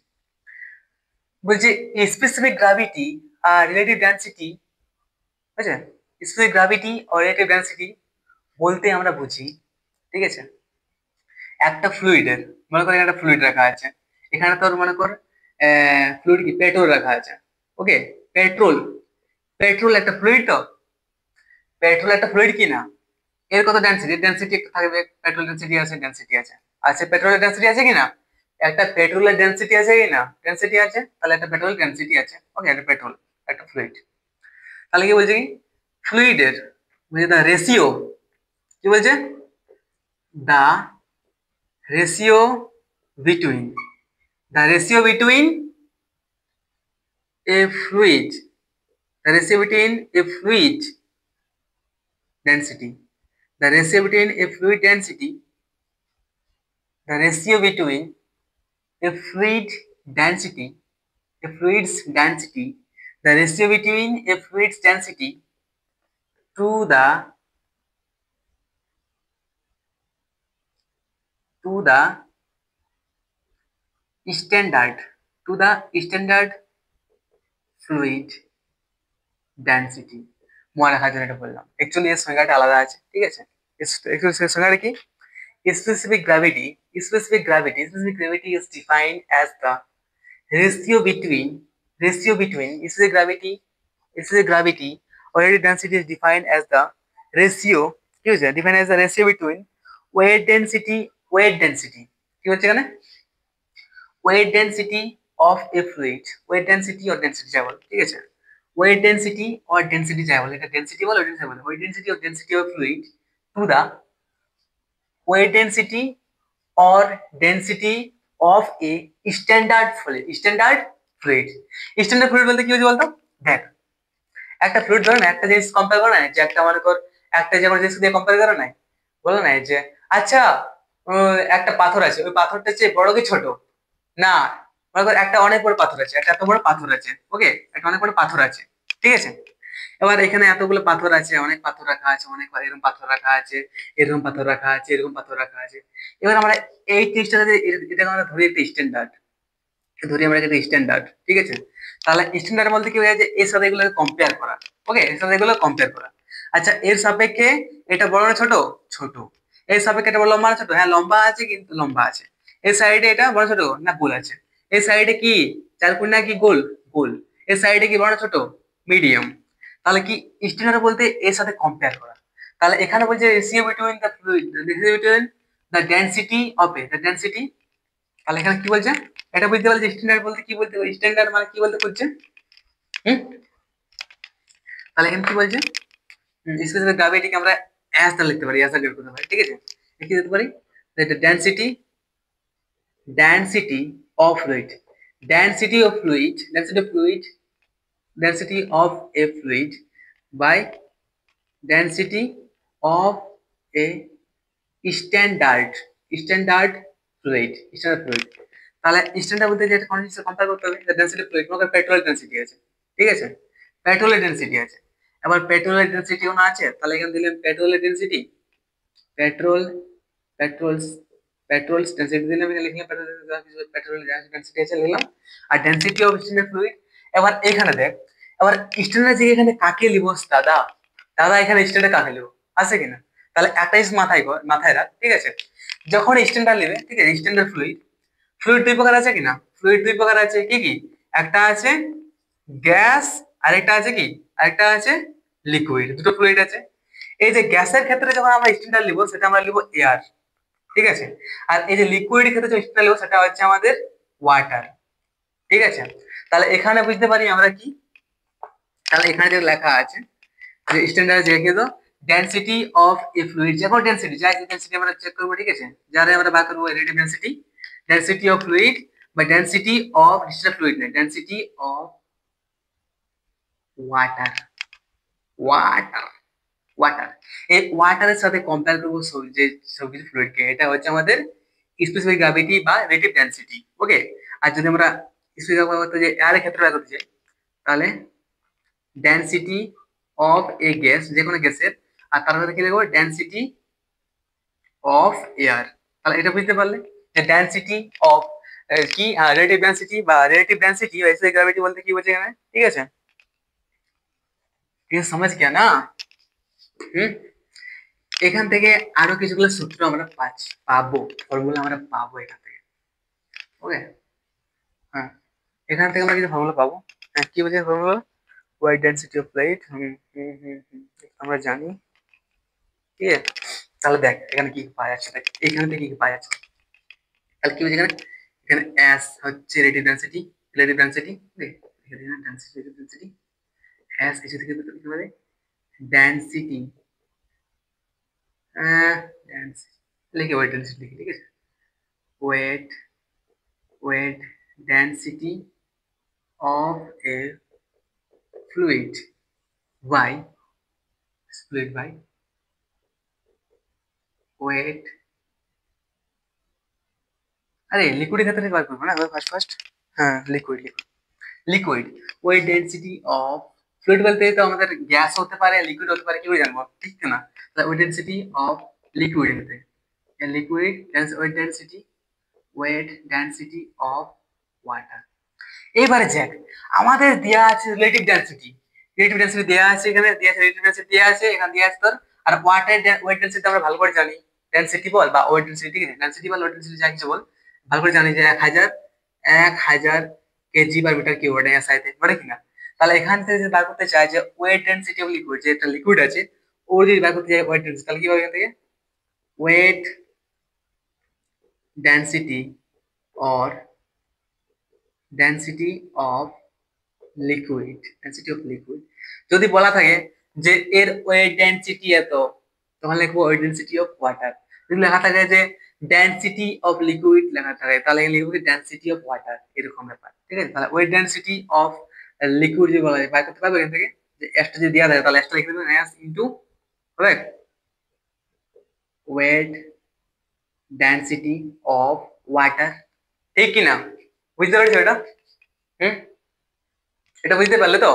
বলছে স্পেসিফিক গ্র্যাভিটি আর রিলেটিভ ডেনসিটি, বুঝছেন? স্পেসিফিক গ্র্যাভিটি আর রিলেটিভ ডেনসিটি বলতে আমরা বুঝি, ঠিক আছে, একটা ফ্লুইডের, মনে কর একটা ফ্লুইড রাখা আছে, এখানে তোর মনে কর ফ্লুইড কি পেট্রোল রাখা আছে, ওকে, পেট্রোল, পেট্রোল একটা ফ্লুইড, তো পেট্রোল একটা ফ্লুইড কি না, এর কত ডেনসিটি, ডেনসিটি একটু থাকবে, পেট্রোল ডেনসিটি আছে, ডেনসিটি আছে, আচ্ছা পেট্রোলের ডেনসিটি আছে কি না, একটা পেট্রোলের ডেনসিটি আছে কি না, ডেনসিটি আছে, তাহলে একটা পেট্রোল ডেনসিটি আছে, ওকে, একটা পেট্রোল একটা ফ্লুইড। তাহলে কি বলছে, কি ফ্লুইডের মানে দা রেশিও, কি বলছে, the ratio between, the ratio between a fluid, the ratio between a fluid density, the ratio between a fluid density, the ratio between a fluid density, a fluid's density, the ratio between a fluid's density to the standard, to the standard fluid density। মনে রাখার জন্য এটা বললাম, অ্যাকচুয়ালি এর সংজ্ঞাটা আলাদা আছে, ঠিক আছে, এর সংজ্ঞাটা কি, specific gravity, specific gravity is defined as the specific gravity or area density is defined as the ratio, defined as the ratio between weight density, কি হচ্ছে এখানে, weight density of a fluid, weight density or density যাই বল, ঠিক আছে, weight density or density যাই বল, এটা density ball, density ball, weight density or density of fluid to the weight density or density of a standard fluid, standard fluid বলতে কি হচ্ছে বলতো, দেখ একটা ফ্লুইড ধরে না, একটা জিনিস কম্পেয়ার করে না, যে একটা মনে কর একটা যে কোনো জিনিস দিয়ে কম্পেয়ার করে না, বলো না যে আচ্ছা একটা পাথর আছে, ওই পাথরটা চেয়ে বড় কি ছোট, না, মনে কর একটা অনেক বড় পাথর আছে, একটা এত বড় পাথর আছে, ওকে, একটা অনেক বড় পাথর আছে, ঠিক আছে, এবার এখানে এতগুলো পাথর আছে, অনেক পাথর রাখা আছে, অনেক এরকম পাথর রাখা আছে, এরকম পাথর রাখা আছে, এরকম পাথর রাখা আছে, এবার আমরা এই জিনিসটা এটাকে আমরা ধরি একটা স্ট্যান্ডার্ড, ধরি আমরা একটা স্ট্যান্ডার্ড, ঠিক আছে, তাহলে স্ট্যান্ডার্ড বলতে কি বোঝায়, যে এর সাথে এগুলোকে কম্পেয়ার করা, ওকে, এর সাথে এগুলো কম্পেয়ার করা, আচ্ছা এর সাপেক্ষে এটা বড় না ছোট, ছোট, এর সাপেক্ষে এটা বড় লম্বা না ছোট, হ্যাঁ লম্বা আছে, কিন্তু লম্বা আছে, এর সাইডে এটা বড় ছোট না, গোল আছে, এর সাইডে কি চারকোণ না কি গোল, গোল, এর সাইডে কি বড় ছোট, মিডিয়াম, তাহলে কি স্ট্যান্ডার্ড বলতে এর সাথে কম্পেয়ার করা, তাহলে এখানে বলছে ratio between the fluid, ratio between the density of A, the density, তাহলে এখানে কি বলছে, এটা বুঝতে পারলে স্ট্যান্ডার্ড বলতে কি বলতে, স্ট্যান্ডার্ড মানে কি বলতে বলছে, হুম, তাহলে এখানে কি বলছে, স্পেসিফিক গ্র্যাভিটিকে আমরা অ্যাজ টা লিখতে পারি, অ্যাজ বের করতে পারি, ঠিক আছে, কি লিখতে পারি, density, density of fluid, density of fluid, density of fluid, density of a fluid by density of a standard fluid, তাহলে স্ট্যান্ডার্ড বলতে যেটা কোন জিনিসের কম্পেয়ার করতে হবে, ডেনসিটি ফ্লুইড, মনে করো পেট্রোলের ডেনসিটি আছে, ঠিক আছে, পেট্রোলের ডেনসিটি আছে, এবার পেট্রোলের ডেনসিটি না আছে, তাহলে এখানে দিলাম পেট্রোলের density, petrol, patrols, patrols density দিলাম, এখানে লিখলাম পেট্রোলের ডেনসিটি আছে লিখলাম, আর ডেনসিটি অফ স্ট্যান্ডার্ড ফ্লুইড, এবার এখানে দেখ, এবার স্ট্যান্ডার্ড যে এখানে কাকে লিখব, দাদা, দাদা এখানে স্ট্যান্ডার্ড কাকে লিখব, আছে কিনা, তাহলে একটা জিনিস মাথায় রাখ, ঠিক আছে, যখন স্ট্যান্ডার্ড নেবে, ঠিক আছে, স্ট্যান্ডার্ড ফ্লুইড, ফ্লুইড দুই প্রকার আছে কিনা, ফ্লুইড দুই প্রকার আছে, কি কি, একটা আছে গ্যাস, আরেকটা আছে কি, আরেকটা আছে লিকুইড, দুটো ফ্লুইড আছে, এই যে গ্যাসের ক্ষেত্রে যখন আমরা স্ট্যান্ডার্ড লিখব, সেটা আমরা লিখব এয়ার, ঠিক আছে, আর এই যে লিকুইড ক্ষেত্রে যে স্ট্যান্ডার্ড লিখব, সেটা হচ্ছে আমাদের ওয়াটার, ঠিক আছে, তাহলে এখানে বুঝতে পারি আমরা কি, তাহলে এখানে যে লেখা আছে যে স্ট্যান্ডার্ড যে লিখে দাও, ডেনসিটি অফ এ ফ্লুইড, যে কোনো ডেনসিটি, যাই ডেনসিটি আমরা চেক করব, ঠিক আছে, যারে আমরা বার করব relative density, density of fluid বা ডেনসিটি অফ ডিস্টার্ব ফ্লুইড, না density of water, water, water, এই ওয়াটারের সাথে কম্পেয়ার করবো যে সবকিছু ফ্লুইডকে, এটা হচ্ছে আমাদের স্পেসিফিক গ্র্যাভিটি বা রিলেটিভ ডেনসিটি, ওকে, আর যদি আমরা স্পেসিফিক করতে যে এয়ারের ক্ষেত্রে বার করতে চাই, তাহলে ডেনসিটি অফ এ গ্যাস, যে কোনো গ্যাসের, আর তার মধ্যে কি লিখবো, ডেনসিটি অফ এয়ার। তাহলে এটা বুঝতে পারলে যে ডেনসিটি অফ কি রিলেটিভ ডেনসিটি বা রিলেটিভ ডেনসিটি বা স্পেসিফিক গ্র্যাভিটি বলতে কি বোঝায় এখানে, ঠিক আছে? ये समझ गया ना? হুম। এখান থেকে আরো কিছুগুলো সূত্র আমরা পাবো, ফর্মুলা আমরা পাবো এখান থেকে। ওকে, হ্যাঁ, এখান থেকে আমরা কিছু ফর্মুলা পাবো। হ্যাঁ, কি বোঝায় formula? Wide density of light, আমরা জানি, ঠিক আছে? তাহলে দেখ এখানে কি পাওয়া যাচ্ছে, দেখ এখান থেকে কি পাওয়া যাচ্ছে। তাহলে কি বোঝায় এখানে? এখানে এস হচ্ছে রিলেটিভ ডেনসিটি, রিলেটিভ ডেনসিটি, এখানে ডেনসিটি রিলেটিভ ডেনসিটি, এস কিছু থেকে কি বলে ডেনসিটি, ডেনসিটি লিখে ওয়েট ডেনসিটি লিখি, ঠিক আছে? Weight weight density of a fluid by weight, আরে লিকুইডের ক্ষেত্রে বার করবো না ফার্স্ট। হ্যাঁ, liquid liquid weight density of fluid বলতে তো আমাদের গ্যাস হতে পারে, লিকুইড হতে পারে, কি করে জানবো, ঠিক না? তাহলে ওয়েট ডেনসিটি অফ লিকুইড হতে liquid weight density of water. এবারে দেখ আমাদের দেয়া আছে রিলেটিভ ডেনসিটি দেয়া আছে, এখানে দেয়া আছে রিলেটিভ ডেনসিটি দেয়া আছে, এখানে দেয়া আছে তোর, আর ওয়াটার ওয়েট ডেনসিটি আমরা ভালো করে জানি, ডেনসিটি বল বা ওয়েট ডেনসিটি, ঠিক আছে? ডেনসিটি বল ওয়েট ডেনসিটি যা কিছু বল ভালো করে জানি যে 1000 কেজি পার মিটার কিউব, এটা এসআইতে মানে কিনা। তাহলে এখান থেকে যদি বার করতে চাই যে ওয়েট ডেনসিটি অফ লিকুইড, যে একটা লিকুইড আছে ওর যদি বার করতে চাই ওয়েট ডেনসিটি, তাহলে কি হবে এখান থেকে? Weight density or density of liquid যদি বলা থাকে যে এর ওয়েট ডেনসিটি এত, তখন লিখবো ওয়েট ডেনসিটি অফ ওয়াটার। যদি লেখা থাকে যে ডেনসিটি অফ লিকুইড লেখা থাকে, তাহলে লিখবো ডেনসিটি অফ ওয়াটার, এরকম ব্যাপার, ঠিক আছে? তাহলে ওয়েট ডেনসিটি অফ লিকুইড যদি বলা যায়, বাই করতে পারবে এখান থেকে যে এসটা যদি দেওয়া থাকে, তাহলে এসটা লিখে দেবেন S into weight density of water, ঠিক কি না? বুঝতে পারছো এটা? হুম, এটা বুঝতে পারলে তো?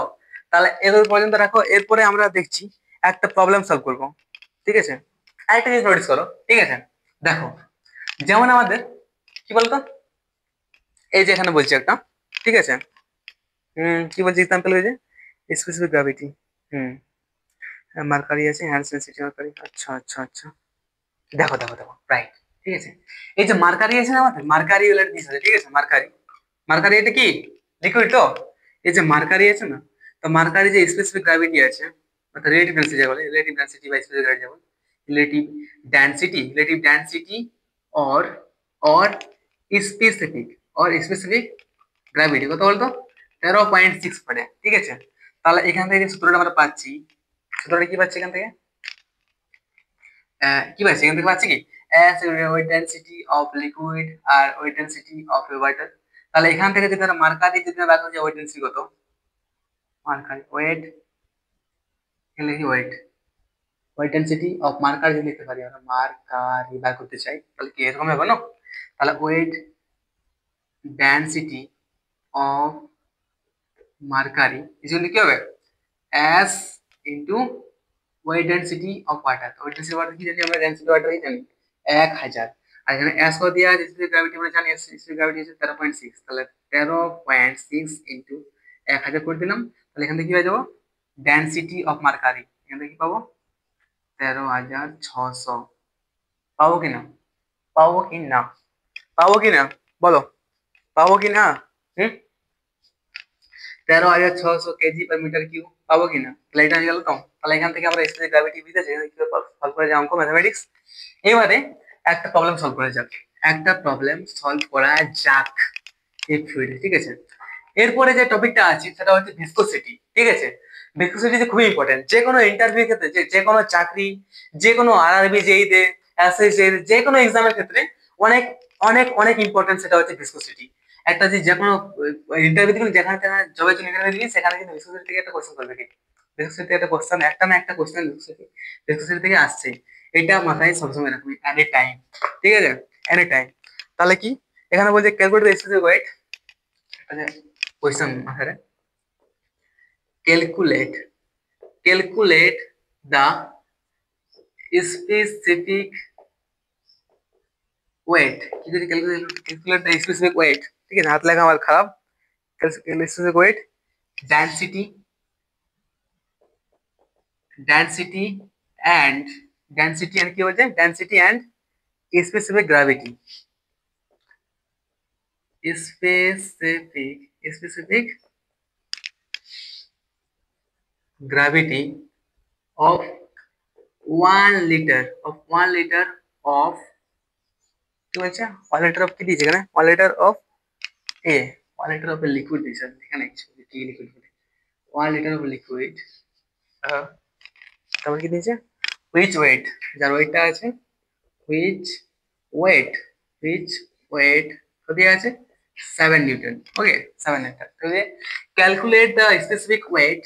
তাহলে এত পর্যন্ত রাখো, এরপরে আমরা দেখছি একটা প্রবলেম সলভ করব, ঠিক আছে? আরেকটা জিনিস নোটিস করো, ঠিক আছে? দেখো যেমন আমাদের কি বলতো, এই যে এখানে বলছি একটা, ঠিক আছে? কি বলছি এক্সাম্পল, হয়েছে স্পেসিফিক গ্র্যাভিটি, হুম, মার্কারি আছে, হ্যান্ড সেন্সিটিভ মার্কারি, আচ্ছা আচ্ছা আচ্ছা, দেখো রাইট, ঠিক আছে? এই যে মার্কারি আছে না, আমাদের মার্কারি রিলেটেড জিনিস আছে, ঠিক আছে? মার্কারি এটা কি লিকুইড তো, এই যে মার্কারি আছে না, তো মার্কারি যে স্পেসিফিক গ্র্যাভিটি আছে, অর্থাৎ রিলেটিভ ডেনসিটি বলে, রিলেটিভ ডেনসিটি বা স্পেসিফিক গ্র্যাভিটি বলে, relative density or or specific specific gravity কত বলতো? 13.6 পড়ে, ঠিক আছে? তাহলে এখান থেকে যে সূত্রটা আমরা পাচ্ছি, সূত্রটা কি পাচ্ছি এখান থেকে? কি পাচ্ছি এখান থেকে? পাচ্ছি কি as weight density of liquid আর ওয়েট ডেনসিটি অফ ওয়াটার। তাহলে এখান থেকে যদি আমরা মার্কারি যদি আমরা দেখো যে ওয়েট ডেনসিটি কত, মার্কারি ওয়েট, এখানে লিখি ওয়েট ডেনসিটি অফ মার্কার যদি লিখতে পারি আমরা, মার্কারি বার করতে চাই, তাহলে কি এরকম হবে না? তাহলে weight density of mercury equal কি হবে? s into weight density of water. Weight density water কি জানি আমরা? ডেনসিটি ওয়াটার কি জানি? 1000। আর এখানে s কত দেওয়া আছে? স্পেসিফিক গ্র্যাভিটি আমরা জানি, স্পেসিফিক গ্র্যাভিটি হচ্ছে 13.6, তাহলে 13.6 ইনটু 1000 করে দিলাম। তাহলে এখান থেকে কি হয়ে যাবো? ডেনসিটি অফ মার্কারি এখান থেকে কি পাবো? 13,600। পাবো কিনা? পাবো কি না? পাবো কি না বলো? পাবো কি না? হুম, 13,600 কেজি পার মিটার কিউব পাবো কিনা? তাহলে এটা হয়ে গেল তো। তাহলে এখান থেকে আমরা স্পেসিফিক গ্র্যাভিটি বুঝেছি, সলভ করে যে অঙ্ক ম্যাথমেটিক্স। এবারে একটা প্রবলেম সলভ করা যাক, এই ফ্লুইডে, ঠিক আছে? এরপরে যে টপিকটা আছে সেটা হচ্ছে ভিসকোসিটি, ঠিক আছে? ভিসকোসিটি যে খুবই ইম্পর্টেন্ট, যে কোনো ইন্টারভিউ ক্ষেত্রে, যে কোনো চাকরি, যে কোনো আরআরবি জেই দে, এসএসসি, যে কোনো এক্সামের ক্ষেত্রে অনেক অনেক অনেক ইম্পর্টেন্ট, সেটা হচ্ছে ভিসকোসিটি। একটা যে কোনো ইন্টারভিউ দিবি, যেখানে জবের জন্য ইন্টারভিউ দিবি, সেখানে কিন্তু ভিসকোসিটি থেকে একটা কোশ্চেন করবে, কি ভিসকোসিটি একটা কোশ্চেন, একটা না একটা কোশ্চেন ভিসকোসিটি থেকে আসছে, এটা মাথায় সবসময় রাখবি এনি টাইম, ঠিক আছে? Any time. তাহলে কি এখানে বলছে calculate the specific weight, question মাথায় calculate calculate the specific weight কি যদি ক্যালকুলেট দ্য স্পেসিফিক ওয়েট, ঠিক আছে, হাত লেখা আমার খারাপ। Specific weight, density, density and density and কি বলছে, density and specific gravity, specific gravity of 1 liter of কি বলছে 1 liter of কি দিয়েছে এখানে 1 liter of a 1 liter of a liquid দিয়েছে এখানে কি লিকুইড 1 liter of liquid তারপর কি দিয়েছে which weight, যার ওয়েটটা আছে which weight which weight কত আছে 7 Newton, ওকে 7 Newton। তাহলে calculate the specific weight,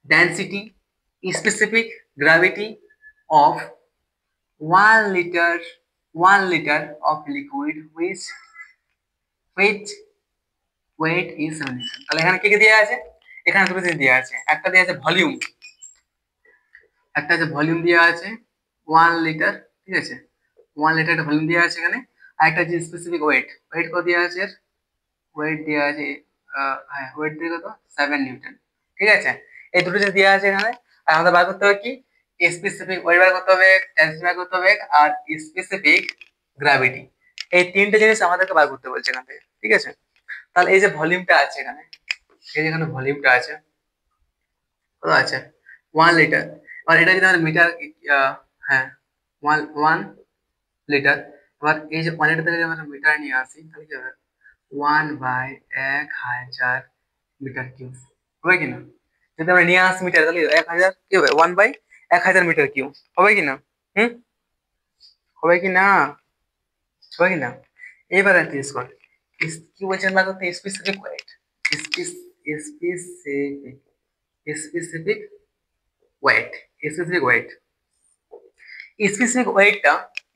density, specific gravity of 1 liter 1 liter of liquid which weight is 7 Newton। তাহলে এখানে কি কি দেওয়া আছে, এখানে দুটো জিনিস দেওয়া আছে, একটা দেওয়া আছে ভলিউম, একটা আছে ভলিউম দেওয়া আছে 1 লিটার, ঠিক আছে 1 লিটার ভলিউম দেওয়া আছে এখানে, আর একটা আছে স্পেসিফিক ওয়েট, ওয়েট কত দেওয়া আছে, ওয়েট দেওয়া আছে হ্যাঁ ওয়েট দিয়ে কত 7 নিউটন, ঠিক আছে। এই দুটো জিনিস দেওয়া আছে এখানে, আর আমাদের বার করতে হবে কি স্পেসিফিক ওয়েট বার করতে হবে, টেনশন বার করতে হবে, আর স্পেসিফিক গ্র্যাভিটি, এই তিনটে জিনিস আমাদেরকে বার করতে বলছে এখান থেকে, ঠিক আছে। তাহলে এই যে ভলিউমটা আছে এখানে, এই যে এখানে ভলিউমটা আছে কত আছে 1 লিটার, আর এটা যদি আমরা মিটার হ্যাঁ 1 লিটার, এবার এই যে 1 লিটার থেকে যদি আমরা মিটার নিয়ে আসি তাহলে কি হবে 1/1000 মিটার কিউব হবে কিনা, যদি আমরা নিয়ে আসি মিটার তাহলে 1000 কি হবে 1/1000 মিটার কিউব হবে কিনা, হুম হবে কি না, হবে কি না। এবার একটা ইউজ কর কি বলছেন না করতে specific weight, specific specific weight specific weight specific ওয়েটটা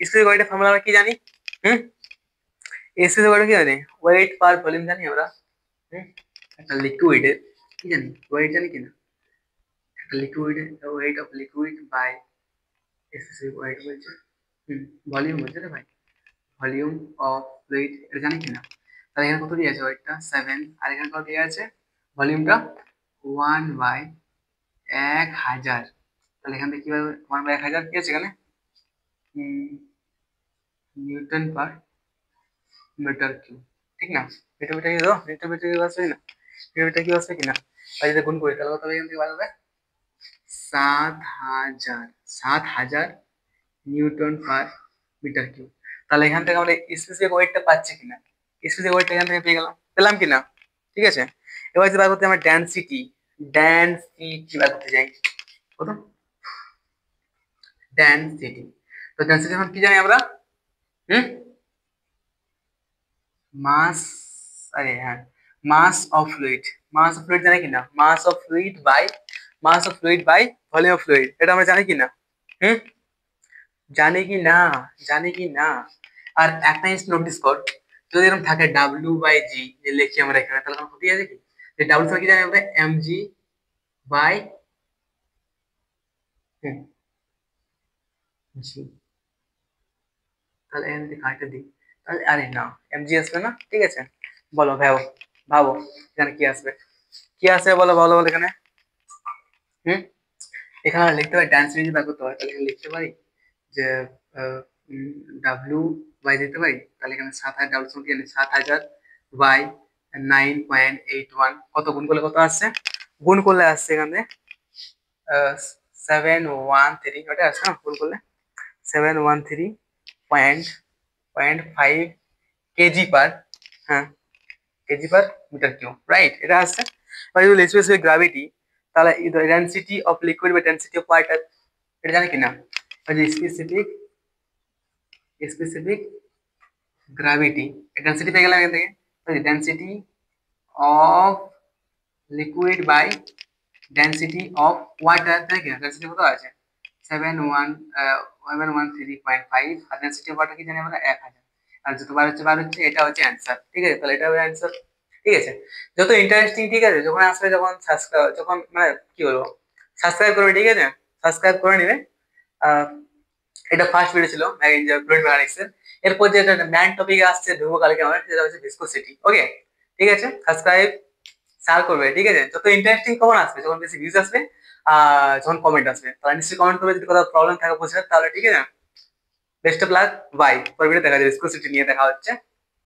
স্পেসিফিক ওয়েটের ফর্মুলা আমরা কি জানি, হুম স্পেসিফিক ওয়েট কি জানি ওয়েট পার ভলিউম জানি আমরা, একটা লিকুইডের কি জানি ওয়েট জানি কিনা, একটা লিকুইডের weight of liquid by specific weight বলছে, ভলিউম বলছে রে ভাই, ভলিউম অফ ফ্লুইড এটা জানি কিনা। তাহলে এখানে কত দিয়ে আছে ওয়েটটা 7, আর এখানে কত দিয়ে আছে ভলিউমটা 1/1000, তাহলে এখান থেকে কিভাবে 1/1000 কি আছে এখানে নিউটন পার মিটার কিউব, ঠিক না, মিটার মিটার কি দাও মিটার মিটার কি আসবে না, মিটার মিটার কি আসবে কিনা, আর যদি গুণ করি তাহলে কত হবে এখান থেকে বার হবে 7000 নিউটন পার মিটার কিউব। তাহলে এখান থেকে আমরা স্পেসিফিক ওয়েটটা পাচ্ছি কিনা, স্পেসিফিক ওয়েটটা এখান থেকে পেয়ে গেলাম, পেলাম কিনা, ঠিক আছে। এবার যদি বার করতে আমরা ডেনসিটি বার করতে চাই, কত ডেনসিটি, তো ডেনসিটি এখন কি জানি আমরা, হুম মাস, আরে হ্যাঁ mass of fluid, mass of fluid জানি কিনা, mass of fluid by volume of fluid, এটা আমরা জানি কিনা, হুম জানি কি না, জানি কি না। আর একটা জিনিস নোটিস কর, যদি এরকম থাকে W/G যে লিখি আমরা এখানে, তাহলে আমার ক্ষতি আছে কি, যে W কি জানি আমরা mg বাই জি, তাহলে এখান থেকে কাটে দিই, তাহলে আরে না mg আসবে না, ঠিক আছে, বলো ভাবো ভাবো এখানে কি আসবে, কি আসবে বলো বলো বলো এখানে, হুম এখানে লিখতে পারি ডেনসিটি বার করতে হয়, তাহলে এখানে লিখতে পারি যে W/, দিতে পারি, তাহলে এখানে 7000 ডাবল সমান কি 7000 বাই 9.81, কত গুণ করলে কত আসছে, গুণ করলে আসছে এখানে 713, ওটা আসছে না গুণ করলে 713.5 কেজি পার, হ্যাঁ kg per metre cube, right এটা আসছে। এবার যদি স্পেসিফিক গ্র্যাভিটি, তাহলে ডেনসিটি অফ লিকুইড বা ডেনসিটি অফ ওয়াটার এটা জানি কিনা, স্পেসিফিক গ্র্যাভিটি ডেনসিটি পেয়ে গেলাম এখান থেকে, density of liquid by density of water, তাই কি ডেনসিটি কত আছে 713.5, আর ডেনসিটি অফ ওয়াটার কি জানি আমরা 1000, আর যত বার হচ্ছে এটা হচ্ছে অ্যান্সার, ঠিক আছে, তাহলে এটা হবে অ্যান্সার, ঠিক আছে। যত ইন্টারেস্টিং, ঠিক আছে, যখন আসবে যখন সাবস্ক্রাইব যখন মানে কি বলবো সাবস্ক্রাইব করবে, ঠিক আছে সাবস্ক্রাইব করে নিবে। এটা ফার্স্ট ভিডিও ছিল ফ্লুইড মেকানিক্স এর, এরপর যে ম্যান টপিক আসছে ধ্রুব কালকে আমার, সেটা হচ্ছে ভিসকোসিটি। ওকে, ঠিক আছে, সাবস্ক্রাইব শেয়ার করবে, ঠিক আছে। যত ইন্টারেস্টিং খবর আসবে, যখন বেশি ভিউজ আসবে যখন কমেন্ট আসবে, তাহলে নিশ্চয়ই কমেন্ট করবে যদি কোথাও প্রবলেম থাকে বুঝলে, তাহলে ঠিক আছে। Best of luck, bye. পরে ভিডিও দেখা যাবে, ভিসকোসিটি নিয়ে দেখা হচ্ছে।